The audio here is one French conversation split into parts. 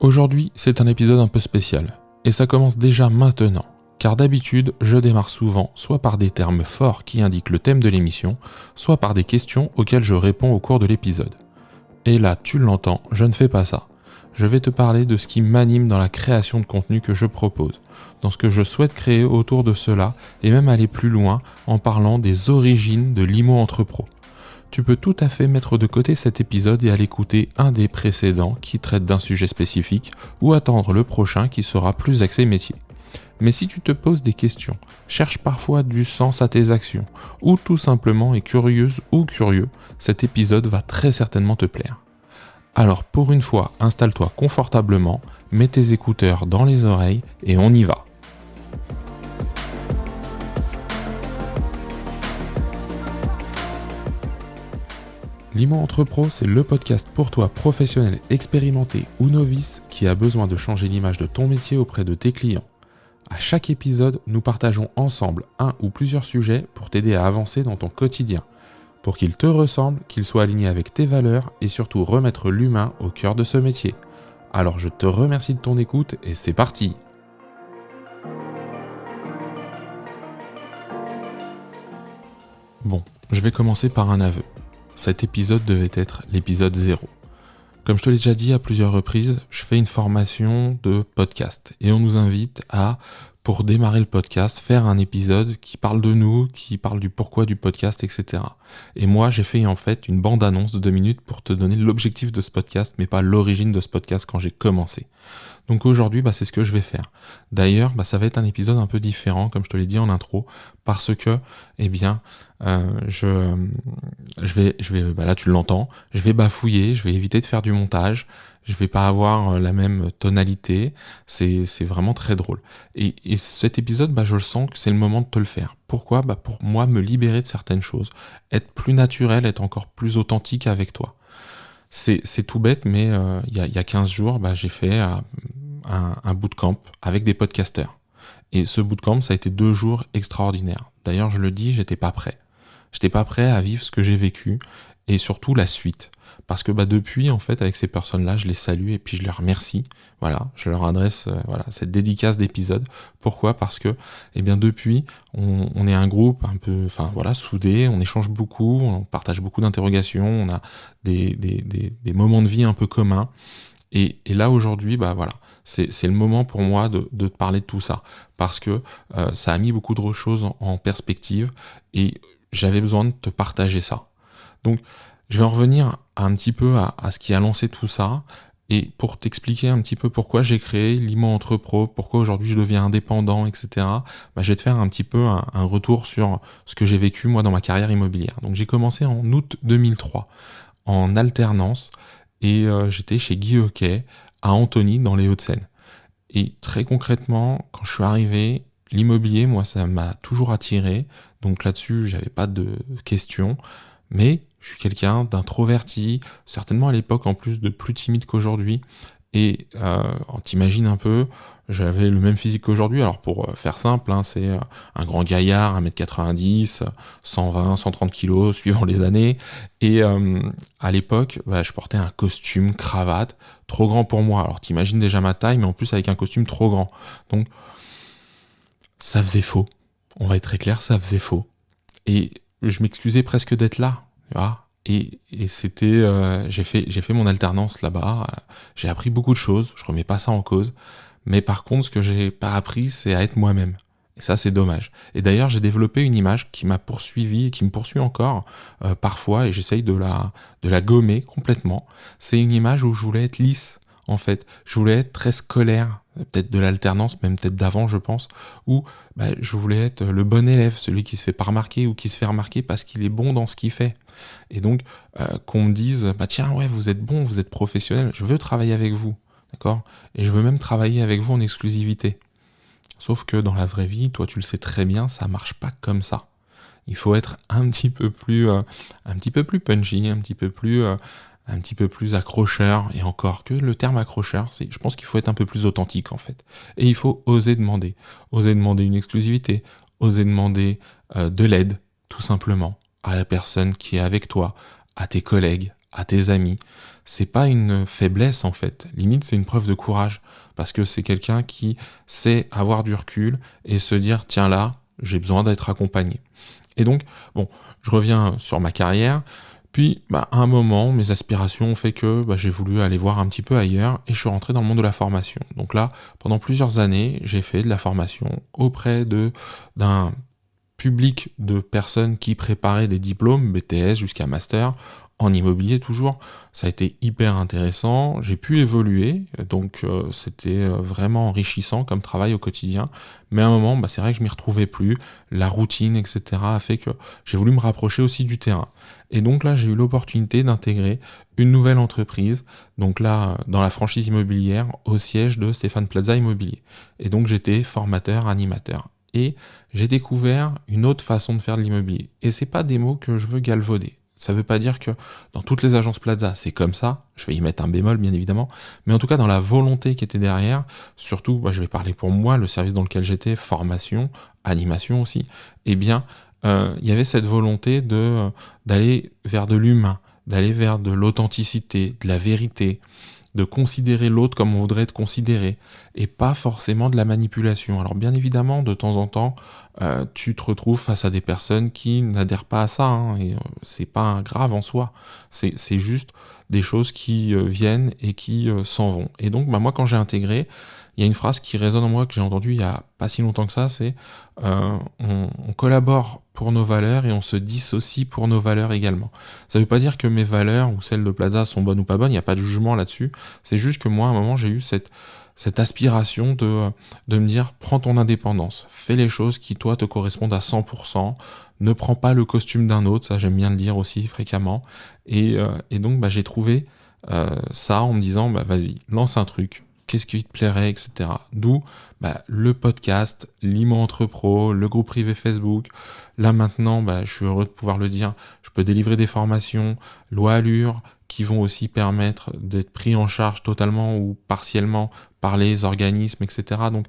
Aujourd'hui, c'est un épisode un peu spécial, et ça commence déjà maintenant, car d'habitude, je démarre souvent soit par des termes forts qui indiquent le thème de l'émission, soit par des questions auxquelles je réponds au cours de l'épisode. Et là, tu l'entends, je ne fais pas ça. Je vais te parler de ce qui m'anime dans la création de contenu que je propose, dans ce que je souhaite créer autour de cela, et même aller plus loin en parlant des origines de l'IMO Entre Pros. Tu peux tout à fait mettre de côté cet épisode et aller écouter un des précédents qui traite d'un sujet spécifique ou attendre le prochain qui sera plus axé métier. Mais si tu te poses des questions, cherches parfois du sens à tes actions ou tout simplement es curieuse ou curieux, cet épisode va très certainement te plaire. Alors pour une fois, installe-toi confortablement, mets tes écouteurs dans les oreilles et on y va. L'IMO Entre Pros, c'est le podcast pour toi professionnel, expérimenté ou novice qui a besoin de changer l'image de ton métier auprès de tes clients. À chaque épisode, nous partageons ensemble un ou plusieurs sujets pour t'aider à avancer dans ton quotidien, pour qu'ils te ressemblent, qu'ils soient alignés avec tes valeurs et surtout remettre l'humain au cœur de ce métier. Alors je te remercie de ton écoute et c'est parti! Bon, je vais commencer par un aveu. Cet épisode devait être l'épisode 0. Comme je te l'ai déjà dit à plusieurs reprises, je fais une formation de podcast et on nous invite à, pour démarrer le podcast, faire un épisode qui parle de nous, qui parle du pourquoi du podcast, etc. Et moi, j'ai fait en fait une bande-annonce de 2 minutes pour te donner l'objectif de ce podcast, mais pas l'origine de ce podcast quand j'ai commencé. Donc aujourd'hui, c'est ce que je vais faire. D'ailleurs, ça va être un épisode un peu différent, comme je te l'ai dit en intro, parce que, là tu l'entends, je vais bafouiller, je vais éviter de faire du montage, je vais pas avoir la même tonalité, c'est vraiment très drôle. Et cet épisode, je le sens que c'est le moment de te le faire. Pourquoi ? Pour moi, me libérer de certaines choses, être plus naturel, être encore plus authentique avec toi. C'est tout bête, mais il y a 15 jours, j'ai fait un bootcamp avec des podcasteurs. Et ce bootcamp, ça a été 2 jours extraordinaires. D'ailleurs, je le dis, j'étais pas prêt. J'étais pas prêt à vivre ce que j'ai vécu et surtout la suite. Parce que depuis, en fait, avec ces personnes-là, je les salue et puis je les remercie. Voilà, je leur adresse cette dédicace d'épisode. Pourquoi ? Parce que, depuis, on est un groupe un peu, soudé, on échange beaucoup, on partage beaucoup d'interrogations, on a des moments de vie un peu communs. Et là, aujourd'hui, c'est le moment pour moi de te parler de tout ça. Parce que ça a mis beaucoup de choses en perspective et j'avais besoin de te partager ça. Donc, je vais en revenir un petit peu à ce qui a lancé tout ça et pour t'expliquer un petit peu pourquoi j'ai créé l'IMO Entre Pros, pourquoi aujourd'hui je deviens indépendant, etc. Je vais te faire un petit peu un retour sur ce que j'ai vécu moi dans ma carrière immobilière. Donc j'ai commencé en août 2003 en alternance et j'étais chez Guy Hockey à Antony dans les Hauts-de-Seine. Et très concrètement, quand je suis arrivé, l'immobilier, moi, ça m'a toujours attiré. Donc là-dessus, j'avais pas de questions. Mais je suis quelqu'un d'introverti, certainement à l'époque en plus de plus timide qu'aujourd'hui. Et t'imagines un peu, j'avais le même physique qu'aujourd'hui. Alors pour faire simple, c'est un grand gaillard, 1m90, 120, 130 kilos, suivant les années. Et à l'époque, je portais un costume, cravate, trop grand pour moi. Alors t'imagines déjà ma taille, mais en plus avec un costume trop grand. Donc ça faisait faux. On va être très clair, ça faisait faux. Et je m'excusais presque d'être là, tu vois. Et c'était, j'ai fait mon alternance là-bas, j'ai appris beaucoup de choses, je remets pas ça en cause, mais par contre, ce que j'ai pas appris, c'est à être moi-même. Et ça, c'est dommage. Et d'ailleurs, j'ai développé une image qui m'a poursuivi et qui me poursuit encore parfois, et j'essaye de la gommer complètement. C'est une image où je voulais être lisse, en fait. Je voulais être très scolaire, peut-être de l'alternance, même peut-être d'avant, je pense, où je voulais être le bon élève, celui qui se fait pas remarquer ou qui se fait remarquer parce qu'il est bon dans ce qu'il fait. Et donc, qu'on me dise, tiens, ouais, vous êtes bon, vous êtes professionnel, je veux travailler avec vous, d'accord ? Et je veux même travailler avec vous en exclusivité. Sauf que dans la vraie vie, toi, tu le sais très bien, ça marche pas comme ça. Il faut être un petit peu plus punchy, un petit peu plus accrocheur, et encore que le terme accrocheur, je pense qu'il faut être un peu plus authentique en fait. Et il faut oser demander une exclusivité, oser demander de l'aide, tout simplement, à la personne qui est avec toi, à tes collègues, à tes amis. C'est pas une faiblesse en fait, limite c'est une preuve de courage, parce que c'est quelqu'un qui sait avoir du recul et se dire tiens là, j'ai besoin d'être accompagné. Et donc, bon, je reviens sur ma carrière, puis à un moment, mes aspirations ont fait que j'ai voulu aller voir un petit peu ailleurs et je suis rentré dans le monde de la formation. Donc là, pendant plusieurs années, j'ai fait de la formation auprès d'un public de personnes qui préparaient des diplômes, BTS jusqu'à master, en immobilier toujours. Ça a été hyper intéressant, j'ai pu évoluer, donc c'était vraiment enrichissant comme travail au quotidien. Mais à un moment, c'est vrai que je m'y retrouvais plus, la routine, etc. a fait que j'ai voulu me rapprocher aussi du terrain. Et donc là, j'ai eu l'opportunité d'intégrer une nouvelle entreprise, donc là, dans la franchise immobilière, au siège de Stéphane Plaza Immobilier. Et donc j'étais formateur, animateur. Et j'ai découvert une autre façon de faire de l'immobilier. Et c'est pas des mots que je veux galvauder. Ça veut pas dire que dans toutes les agences Plaza, c'est comme ça. Je vais y mettre un bémol, bien évidemment. Mais en tout cas, dans la volonté qui était derrière, surtout, je vais parler pour moi, le service dans lequel j'étais, formation, animation aussi, eh bien, il y avait cette volonté d'aller vers de l'humain, d'aller vers de l'authenticité, de la vérité, de considérer l'autre comme on voudrait être considéré, et pas forcément de la manipulation. Alors bien évidemment, de temps en temps, tu te retrouves face à des personnes qui n'adhèrent pas à ça, hein, et c'est pas grave en soi, c'est juste des choses qui viennent et qui s'en vont. Et donc moi quand j'ai intégré, il y a une phrase qui résonne en moi que j'ai entendue il y a pas si longtemps que ça, c'est on collabore pour nos valeurs et on se dissocie pour nos valeurs également. Ça veut pas dire que mes valeurs ou celles de Plaza sont bonnes ou pas bonnes, il n'y a pas de jugement là-dessus. C'est juste que moi, à un moment, j'ai eu cette aspiration de me dire, prends ton indépendance, fais les choses qui, toi, te correspondent à 100%, ne prends pas le costume d'un autre, ça j'aime bien le dire aussi fréquemment. Et donc, j'ai trouvé ça en me disant, vas-y, lance un truc, qu'est-ce qui te plairait, etc. D'où le podcast, l'IMO Entrepro, le groupe privé Facebook. Là maintenant, je suis heureux de pouvoir le dire, je peux délivrer des formations, loi Allure, qui vont aussi permettre d'être pris en charge totalement ou partiellement par les organismes, etc. Donc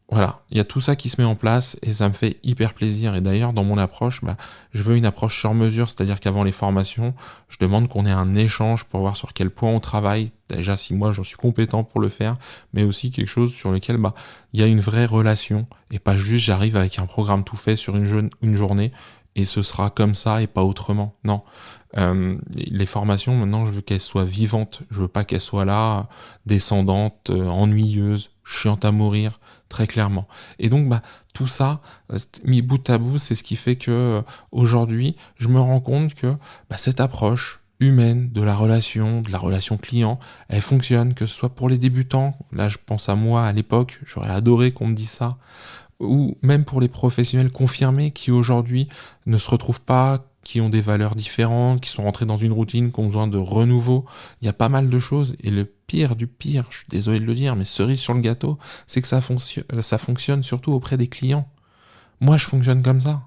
voilà, il y a tout ça qui se met en place et ça me fait hyper plaisir. Et d'ailleurs, dans mon approche, je veux une approche sur mesure, c'est-à-dire qu'avant les formations, je demande qu'on ait un échange pour voir sur quel point on travaille. Déjà, si moi, j'en suis compétent pour le faire, mais aussi quelque chose sur lequel il y a une vraie relation et pas juste j'arrive avec un programme tout fait sur une journée et ce sera comme ça et pas autrement. Non. Les formations, maintenant, je veux qu'elles soient vivantes. Je veux pas qu'elles soient là, descendantes, ennuyeuses, chiantes à mourir, très clairement. Et donc, tout ça, mis bout à bout, c'est ce qui fait que aujourd'hui, je me rends compte que cette approche humaine de la relation client, elle fonctionne, que ce soit pour les débutants. Là, je pense à moi, à l'époque, j'aurais adoré qu'on me dise ça. Ou même pour les professionnels confirmés qui aujourd'hui ne se retrouvent pas, qui ont des valeurs différentes, qui sont rentrés dans une routine, qui ont besoin de renouveau. Il y a pas mal de choses. Et le pire du pire, je suis désolé de le dire, mais cerise sur le gâteau, c'est que ça fonctionne surtout auprès des clients. Moi, je fonctionne comme ça.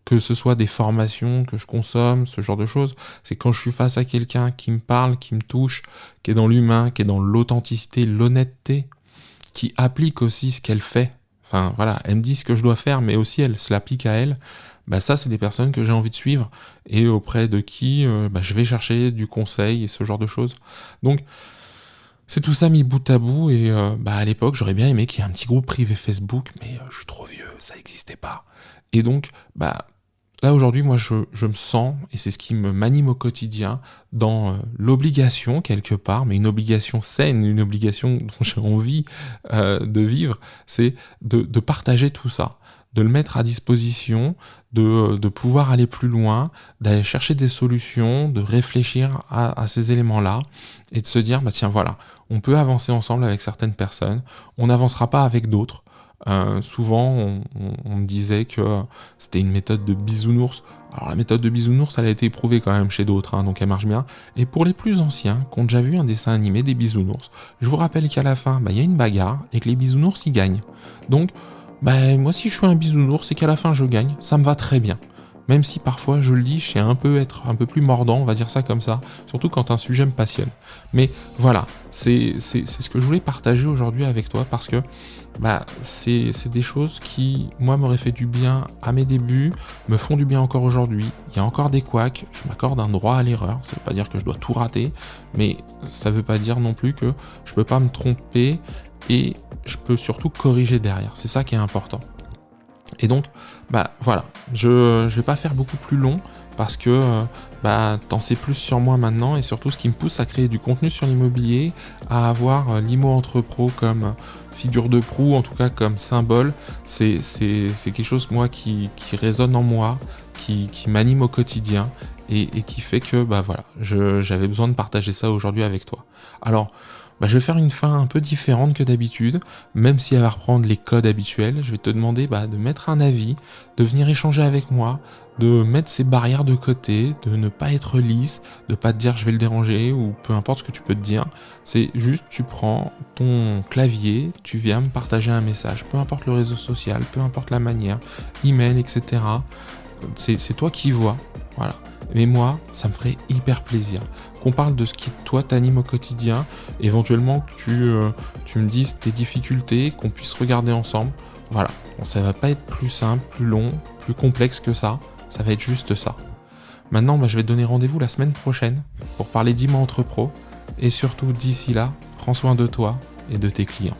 Que ce soit des formations que je consomme, ce genre de choses, c'est quand je suis face à quelqu'un qui me parle, qui me touche, qui est dans l'humain, qui est dans l'authenticité, l'honnêteté, qui applique aussi ce qu'elle fait. Enfin voilà, elle me dit ce que je dois faire, mais aussi elle se l'applique à elle. Ça, c'est des personnes que j'ai envie de suivre et auprès de qui je vais chercher du conseil et ce genre de choses. Donc, c'est tout ça mis bout à bout et à l'époque, j'aurais bien aimé qu'il y ait un petit groupe privé Facebook, mais je suis trop vieux, ça n'existait pas. Et donc, là aujourd'hui, moi je me sens, et c'est ce qui m'anime au quotidien, dans l'obligation quelque part, mais une obligation saine, une obligation dont j'ai envie de vivre, c'est de partager tout ça, de le mettre à disposition, de pouvoir aller plus loin, d'aller chercher des solutions, de réfléchir à ces éléments-là, et de se dire, tiens voilà, on peut avancer ensemble avec certaines personnes, on n'avancera pas avec d'autres. Souvent, on me disait que c'était une méthode de bisounours. Alors la méthode de bisounours, elle a été éprouvée quand même chez d'autres, donc elle marche bien. Et pour les plus anciens, qui ont déjà vu un dessin animé des bisounours, je vous rappelle qu'à la fin, y a une bagarre et que les bisounours, ils gagnent. Donc, moi si je suis un bisounours et qu'à la fin je gagne, ça me va très bien. Même si parfois, je le dis, je sais être un peu plus mordant, on va dire ça comme ça, surtout quand un sujet me passionne. Mais voilà, c'est ce que je voulais partager aujourd'hui avec toi parce que c'est des choses qui, moi, m'auraient fait du bien à mes débuts, me font du bien encore aujourd'hui. Il y a encore des couacs, je m'accorde un droit à l'erreur, ça veut pas dire que je dois tout rater, mais ça veut pas dire non plus que je peux pas me tromper et je peux surtout corriger derrière. C'est ça qui est important. Et donc, voilà, je vais pas faire beaucoup plus long parce que t'en sais plus sur moi maintenant et surtout ce qui me pousse à créer du contenu sur l'immobilier, à avoir l'IMO entre pros comme figure de proue, en tout cas comme symbole, c'est quelque chose moi qui résonne en moi, qui m'anime au quotidien et qui fait que voilà, j'avais besoin de partager ça aujourd'hui avec toi. Alors, je vais faire une fin un peu différente que d'habitude, même si elle va reprendre les codes habituels. Je vais te demander de mettre un avis, de venir échanger avec moi, de mettre ces barrières de côté, de ne pas être lisse, de pas te dire je vais le déranger ou peu importe ce que tu peux te dire. C'est juste tu prends ton clavier, tu viens me partager un message, peu importe le réseau social, peu importe la manière, email, etc. C'est toi qui vois, voilà. Mais moi, ça me ferait hyper plaisir qu'on parle de ce qui, toi, t'anime au quotidien, éventuellement que tu me dises tes difficultés, qu'on puisse regarder ensemble. Voilà, bon, ça va pas être plus simple, plus long, plus complexe que ça va être juste ça. Maintenant, je vais te donner rendez-vous la semaine prochaine pour parler d'IMO entre pros, et surtout, d'ici là, prends soin de toi et de tes clients.